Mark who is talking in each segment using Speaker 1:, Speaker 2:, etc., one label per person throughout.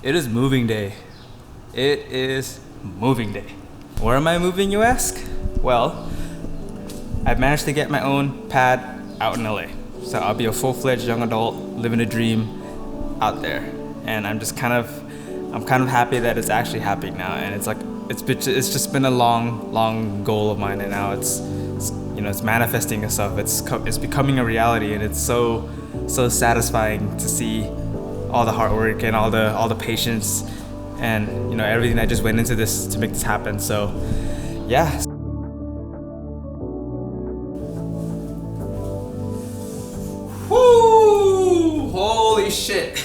Speaker 1: It is moving day. It is moving day. Where am I moving, you ask? Well, I've managed to get my own pad out in LA. So I'll be a full-fledged young adult, living a dream out there. And I'm kind of happy that it's actually happening now. And it's just been a long goal of mine, and now it's manifesting itself. It's becoming a reality, and it's so satisfying to see all the hard work and all the patience and everything that just went into this to make this happen. So yeah. Whoo! Holy shit.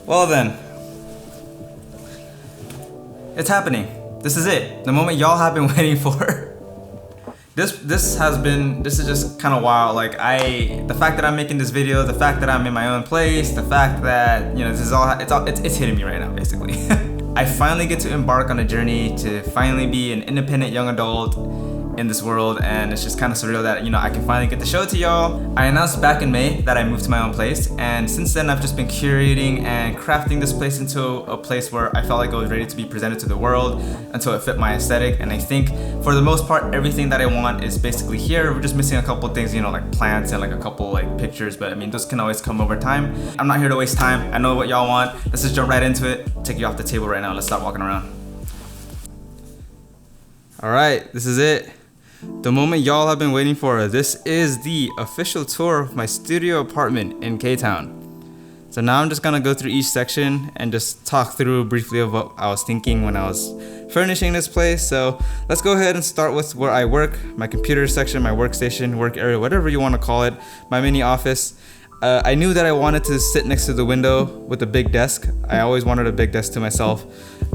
Speaker 1: Well then, it's happening. This is it. The moment y'all have been waiting for. This is just kind of wild. Like the fact that I'm making this video, the fact that I'm in my own place, the fact that this is it's hitting me right now, basically. I finally get to embark on a journey to finally be an independent young adult in this world, and it's just kind of surreal that I can finally get to show it to y'all. I announced back in May that I moved to my own place, and since then I've just been curating and crafting this place into a place where I felt like it was ready to be presented to the world until it fit my aesthetic. And I think for the most part everything that I want is basically here. We're just missing a couple things, like plants and like a couple like pictures, but I mean those can always come over time. I'm not here to waste time. I know what y'all want. Let's just jump right into it. Take you off the table right now. Let's start walking around. All right, this is it. The moment y'all have been waiting for. This is the official tour of my studio apartment in K-Town. So now I'm just gonna go through each section and just talk through briefly of what I was thinking when I was furnishing this place. So let's go ahead and start with where I work, my computer section, my workstation, work area, whatever you want to call it, my mini office. I knew that I wanted to sit next to the window with a big desk. I always wanted a big desk to myself,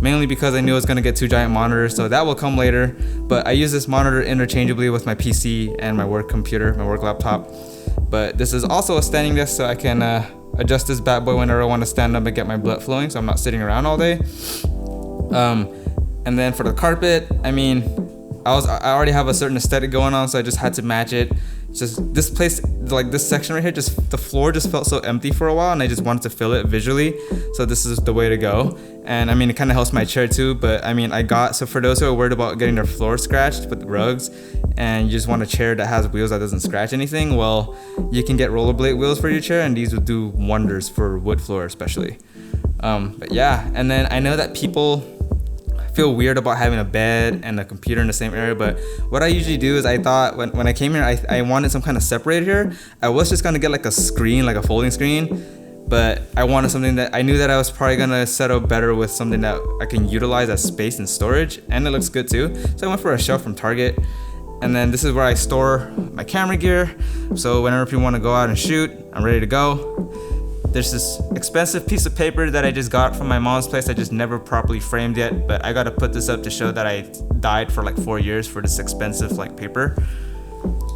Speaker 1: mainly because I knew I was gonna get 2 giant monitors, so that will come later. But I use this monitor interchangeably with my PC and my work computer, my work laptop. But this is also a standing desk, so I can adjust this bad boy whenever I want to stand up and get my blood flowing, so I'm not sitting around all day. And then for the carpet, I mean, I already have a certain aesthetic going on, so I just had to match it. Just this place, like this section right here, just the floor just felt so empty for a while, and I just wanted to fill it visually. So this is the way to go. And I mean, it kind of helps my chair too, but I mean, so for those who are worried about getting their floor scratched with rugs, and you just want a chair that has wheels that doesn't scratch anything, well, you can get rollerblade wheels for your chair, and these would do wonders for wood floor especially. But yeah, and then I know that people feel weird about having a bed and a computer in the same area, but what I usually do is I thought when I came here, I wanted some kind of separator here. I was just gonna get like a screen, like a folding screen, but I wanted something that I knew that I was probably gonna set up better with something that I can utilize as space and storage, and it looks good too. So I went for a shelf from Target. And then this is where I store my camera gear, so whenever people want to go out and shoot, I'm ready to go. There's this expensive piece of paper that I just got from my mom's place. I just never properly framed yet, but I gotta put this up to show that I died for like 4 years for this expensive like paper.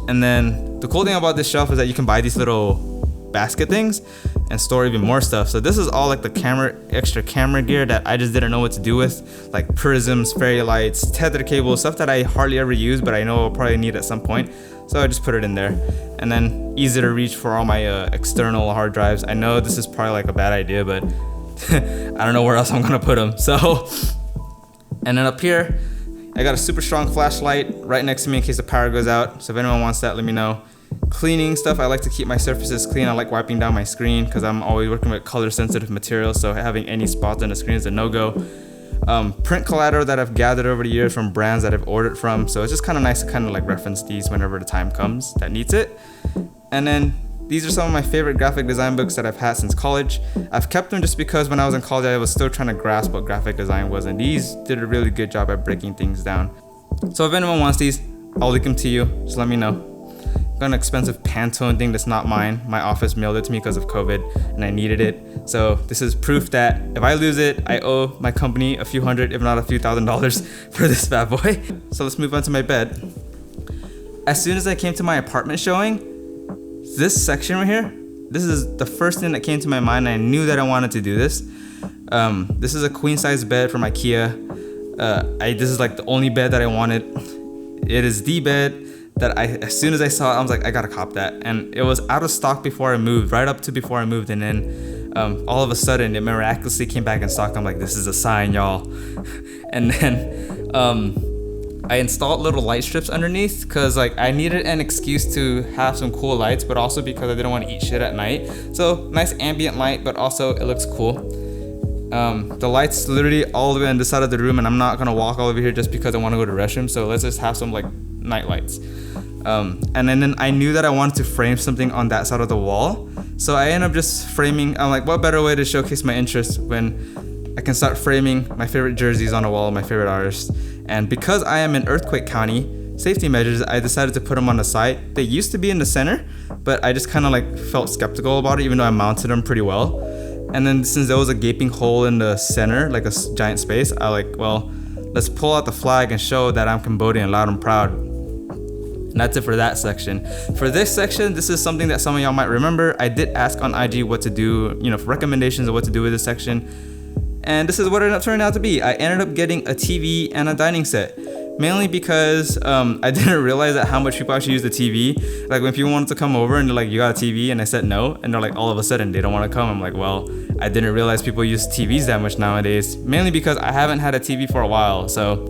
Speaker 1: And then the cool thing about this shelf is that you can buy these little basket things and store even more stuff. So this is all like the extra camera gear that I just didn't know what to do with, like prisms, fairy lights, tether cables, stuff that I hardly ever use, but I know I'll probably need at some point. So I just put it in there. And then easy to reach for all my external hard drives. I know this is probably like a bad idea, but I don't know where else I'm gonna put them. So, and then up here, I got a super strong flashlight right next to me in case the power goes out. So if anyone wants that, let me know. Cleaning stuff, I like to keep my surfaces clean. I like wiping down my screen because I'm always working with color sensitive materials, so having any spots on the screen is a no-go. Print collateral that I've gathered over the years from brands that I've ordered from, so it's just kind of nice to kind of like reference these whenever the time comes that needs it. And then these are some of my favorite graphic design books that I've had since college. I've kept them just because when I was in college I was still trying to grasp what graphic design was, and these did a really good job at breaking things down. So if anyone wants these, I'll link them to you, just let me know. Got an expensive Pantone thing that's not mine. My office mailed it to me because of COVID and I needed it. So this is proof that if I lose it, I owe my company a few hundred, if not a few $1,000s for this bad boy. So let's move on to my bed. As soon as I came to my apartment showing, this section right here, this is the first thing that came to my mind. I knew that I wanted to do this. This is a queen size bed from IKEA. This is like the only bed that I wanted. It is the bed that as soon as I saw it, I was like, I gotta cop that. And it was out of stock before I moved, right up to before I moved. And then all of a sudden it miraculously came back in stock. I'm like, this is a sign, y'all. And then I installed little light strips underneath because like I needed an excuse to have some cool lights, but also because I didn't want to eat shit at night. So nice ambient light, but also it looks cool. The lights literally all the way on this side of the room, and I'm not gonna walk all over here just because I want to go to the restroom. So let's just have some like night lights. And then I knew that I wanted to frame something on that side of the wall. So I ended up just framing. I'm like, what better way to showcase my interest when I can start framing my favorite jerseys on a wall of my favorite artists. And because I am in earthquake county, safety measures, I decided to put them on the side. They used to be in the center, but I just kind of like felt skeptical about it, even though I mounted them pretty well. And then since there was a gaping hole in the center, like a giant space, I like, well, let's pull out the flag and show that I'm Cambodian, loud and proud. And that's it for that section. For this section, this is something that some of y'all might remember. I did ask on IG what to do, for recommendations of what to do with this section. And this is what it ended up turning out to be. I ended up getting a TV and a dining set. Mainly because I didn't realize that how much people actually use the TV. Like when people wanted to come over and they're like, you got a TV? And I said no. And they're like, all of a sudden they don't want to come. I'm like, well, I didn't realize people use TVs that much nowadays. Mainly because I haven't had a TV for a while. So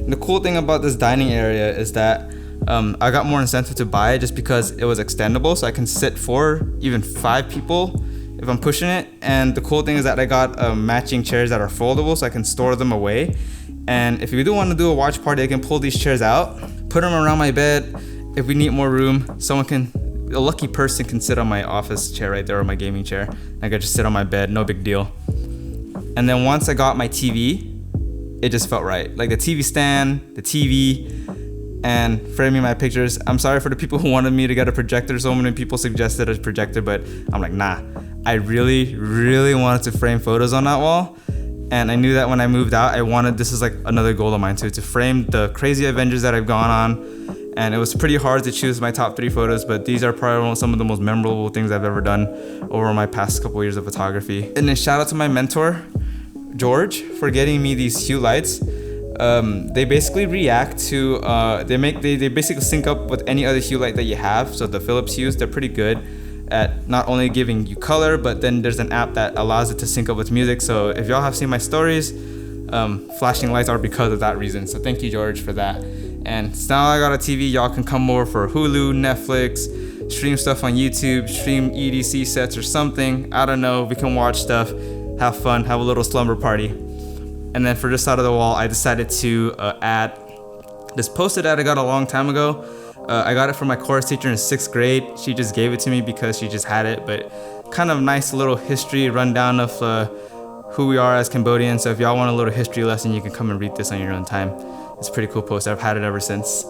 Speaker 1: the cool thing about this dining area is that I got more incentive to buy it just because it was extendable. So I can sit 4, even 5 people if I'm pushing it. And the cool thing is that I got matching chairs that are foldable so I can store them away. And if you do want to do a watch party, I can pull these chairs out, put them around my bed. If we need more room, a lucky person can sit on my office chair right there, or my gaming chair. I could just sit on my bed, no big deal. And then once I got my TV, it just felt right. Like the TV stand, the TV, and framing my pictures. I'm sorry for the people who wanted me to get a projector. So many people suggested a projector, but I'm like, nah. I really, really wanted to frame photos on that wall. And I knew that when I moved out, this is like another goal of mine too, to frame the crazy adventures that I've gone on. And it was pretty hard to choose my top 3 photos, but these are probably some of the most memorable things I've ever done over my past couple years of photography. And then shout out to my mentor, George, for getting me these hue lights. They basically react to, they basically sync up with any other hue light that you have. So the Philips hues, they're pretty good at not only giving you color, but then there's an app that allows it to sync up with music. So if y'all have seen my stories, flashing lights are because of that reason. So thank you, George, for that. And so now I got a TV, y'all can come over for Hulu, Netflix, stream stuff on YouTube, stream EDC sets or something. I don't know, we can watch stuff, have fun, have a little slumber party. And then for this side of the wall, I decided to add this poster that I got a long time ago. I got it from my chorus teacher in 6th grade. She just gave it to me because she just had it, but kind of nice little history rundown of who we are as Cambodians. So if y'all want a little history lesson, you can come and read this on your own time. It's a pretty cool poster. I've had it ever since.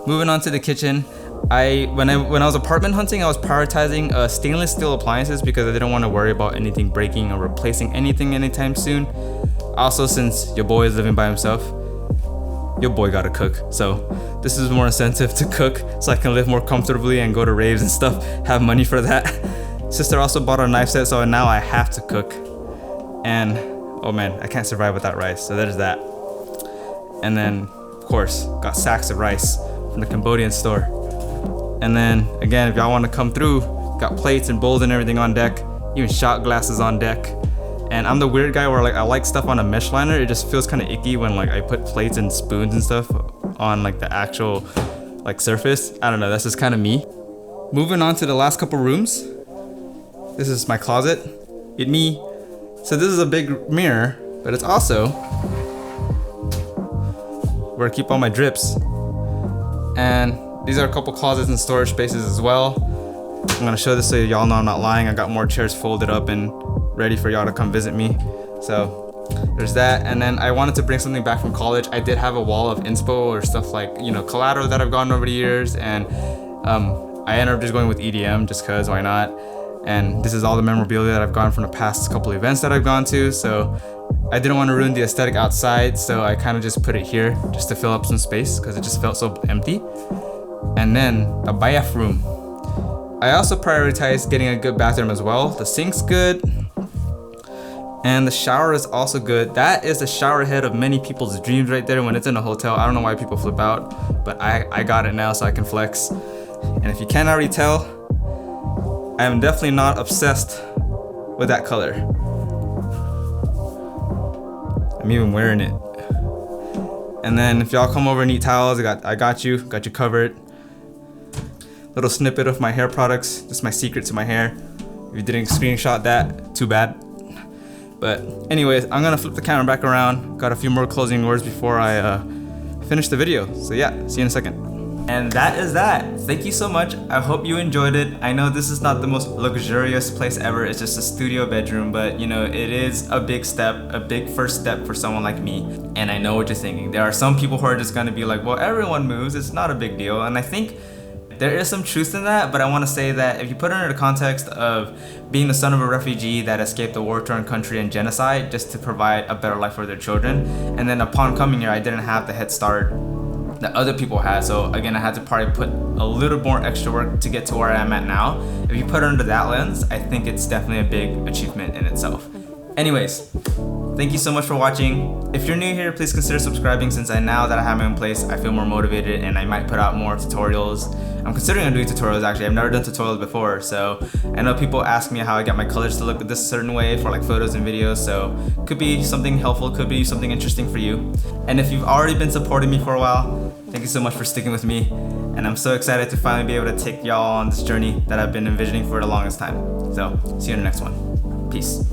Speaker 1: Moving on to the kitchen. When I was apartment hunting, I was prioritizing stainless steel appliances because I didn't want to worry about anything breaking or replacing anything anytime soon. Also, since your boy is living by himself, your boy gotta cook. So this is more incentive to cook so I can live more comfortably and go to raves and stuff, have money for that. Sister also bought a knife set, so now I have to cook. And oh man, I can't survive without rice, so there's that. And then of course, got sacks of rice from the Cambodian store. And then again, if y'all want to come through, got plates and bowls and everything on deck, even shot glasses on deck. And I'm the weird guy where like I like stuff on a mesh liner. It just feels kind of icky when like I put plates and spoons and stuff on like the actual like surface. I don't know, that's just kind of me. Moving on to the last couple rooms. This is my closet. It me. So this is a big mirror, but it's also where I keep all my drips. And these are a couple closets and storage spaces as well. I'm gonna show this so y'all know I'm not lying. I got more chairs folded up and ready for y'all to come visit me. So there's that. And then I wanted to bring something back from college. I did have a wall of inspo or stuff like, collateral that I've gotten over the years. And I ended up just going with EDM just cause why not? And this is all the memorabilia that I've gotten from the past couple events that I've gone to. So I didn't want to ruin the aesthetic outside. So I kind of just put it here just to fill up some space cause it just felt so empty. And then the bathroom. I also prioritized getting a good bathroom as well. The sink's good. And the shower is also good. That is the shower head of many people's dreams right there when it's in a hotel. I don't know why people flip out, but I got it now so I can flex. And if you can't already tell, I am definitely not obsessed with that color. I'm even wearing it. And then if y'all come over and need towels, I got you covered. Little snippet of my hair products, just my secret to my hair. If you didn't screenshot that, too bad. But anyways, I'm gonna flip the camera back around. Got a few more closing words before I finish the video. So yeah, see you in a second. And that is that. Thank you so much. I hope you enjoyed it. I know this is not the most luxurious place ever. It's just a studio bedroom, but you know, it is a big step, a big first step for someone like me. And I know what you're thinking. There are some people who are just gonna be like, well, everyone moves. It's not a big deal. And I think there is some truth in that, but I want to say that if you put it in the context of being the son of a refugee that escaped a war-torn country and genocide just to provide a better life for their children, and then upon coming here, I didn't have the head start that other people had. So again, I had to probably put a little more extra work to get to where I'm at now. If you put it under that lens, I think it's definitely a big achievement in itself. Anyways, thank you so much for watching. If you're new here, please consider subscribing, since now that I have my own place, I feel more motivated and I might put out more tutorials. I'm considering doing tutorials actually. I've never done tutorials before, so I know people ask me how I get my colors to look this certain way for like photos and videos, so could be something helpful, could be something interesting for you. And if you've already been supporting me for a while, thank you so much for sticking with me. And I'm so excited to finally be able to take y'all on this journey that I've been envisioning for the longest time. So see you in the next one. Peace.